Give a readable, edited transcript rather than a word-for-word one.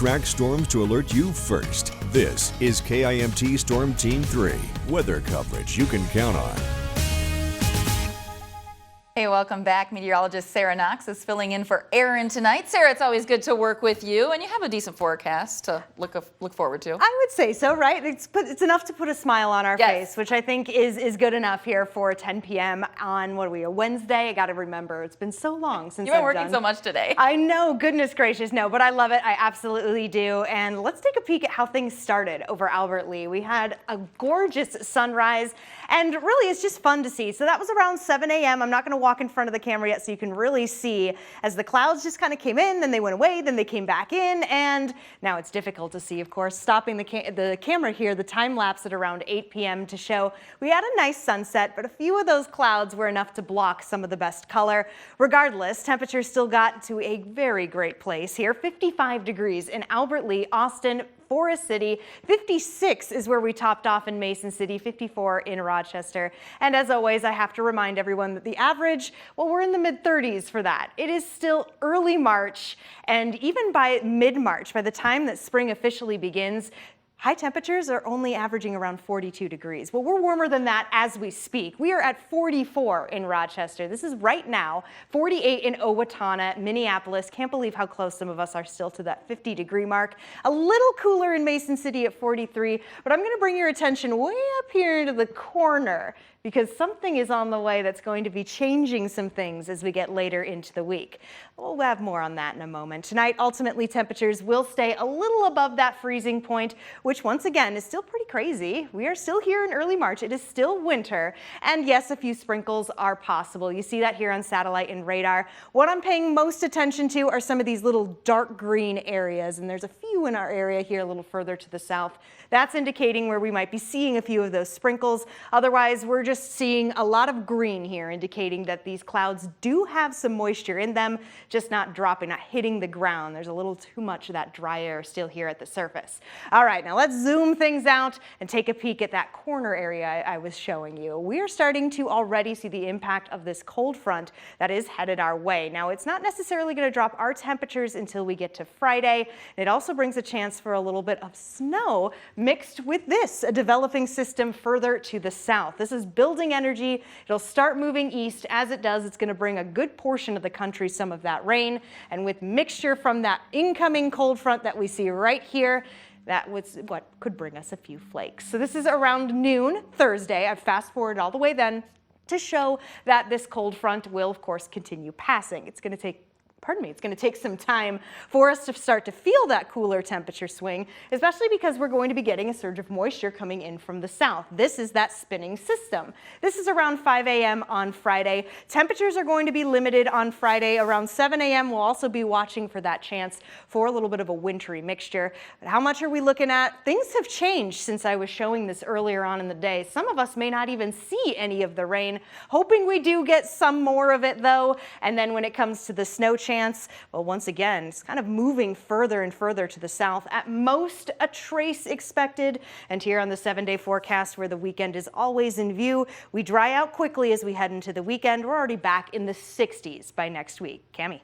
Track storms to alert you first. This is KIMT Storm Team 3. Weather coverage you can count on. Hey, welcome back. Meteorologist Sarah Knox is filling in for Aaron tonight. Sarah, it's always good to work with you, and you have a decent forecast to look forward to. I would say so, right? It's enough to put a smile on our face, which I think is good enough here for 10 p.m. on, a Wednesday? I got to remember, it's been so long since You've been working so much today. I know, goodness gracious, no, but I love it. I absolutely do. And let's take a peek at how things started over Albert Lea. We had a gorgeous sunrise, and really it's just fun to see. So that was around 7 a.m. I'm not going to walk in front of the camera yet so you can really see as the clouds just kind of came in, then they went away, then they came back in, and now it's difficult to see, of course. Stopping the camera here, the time lapse at around 8 p.m. to show we had a nice sunset, but a few of those clouds were enough to block some of the best color. Regardless, temperatures still got to a very great place here. 55 degrees in Albert Lea, Austin, Forest City. 56 is where we topped off in Mason City, 54 in Rochester. And as always, I have to remind everyone that the average, well, we're in the mid-30s for that. It is still early March, and even by mid-March, by the time that spring officially begins, high temperatures are only averaging around 42 degrees. Well, we're warmer than that as we speak. We are at 44 in Rochester. This is right now, 48 in Owatonna, Minneapolis. Can't believe how close some of us are still to that 50-degree mark. A little cooler in Mason City at 43, but I'm going to bring your attention way up here into the corner because something is on the way that's going to be changing some things as we get later into the week. We'll have more on that in a moment. Tonight, ultimately, temperatures will stay a little above that freezing point, which once again is still pretty crazy. We are still here in early March. It is still winter. And yes, a few sprinkles are possible. You see that here on satellite and radar. What I'm paying most attention to are some of these little dark green areas. And there's a few in our area here a little further to the south. That's indicating where we might be seeing a few of those sprinkles. Otherwise, we're just seeing a lot of green here, indicating that these clouds do have some moisture in them, just not dropping, not hitting the ground. There's a little too much of that dry air still here at the surface. All right, now let's zoom things out and take a peek at that corner area I was showing you. We are starting to already see the impact of this cold front that is headed our way. Now, it's not necessarily going to drop our temperatures until we get to Friday. It also brings a chance for a little bit of snow mixed with this, a developing system further to the south. This is building energy. It'll start moving east. As it does, it's going to bring a good portion of the country some of that rain. And with mixture from that incoming cold front that we see right here, that was what could bring us a few flakes. So this is around noon Thursday. I've fast forwarded all the way then to show that this cold front will, of course, continue passing. It's going to take it's going to take some time for us to start to feel that cooler temperature swing, especially because we're going to be getting a surge of moisture coming in from the south. This is that spinning system. This is around 5 a.m. on Friday. Temperatures are going to be limited on Friday. Around 7 a.m. we'll also be watching for that chance for a little bit of a wintry mixture. But how much are we looking at? Things have changed since I was showing this earlier on in the day. Some of us may not even see any of the rain. Hoping we do get some more of it though. And then when it comes to the snow chance, well, once again, it's kind of moving further and further to the south. At most, a trace expected. And here on the 7-day forecast, where the weekend is always in view, we dry out quickly as we head into the weekend. We're already back in the 60s by next week. Cami.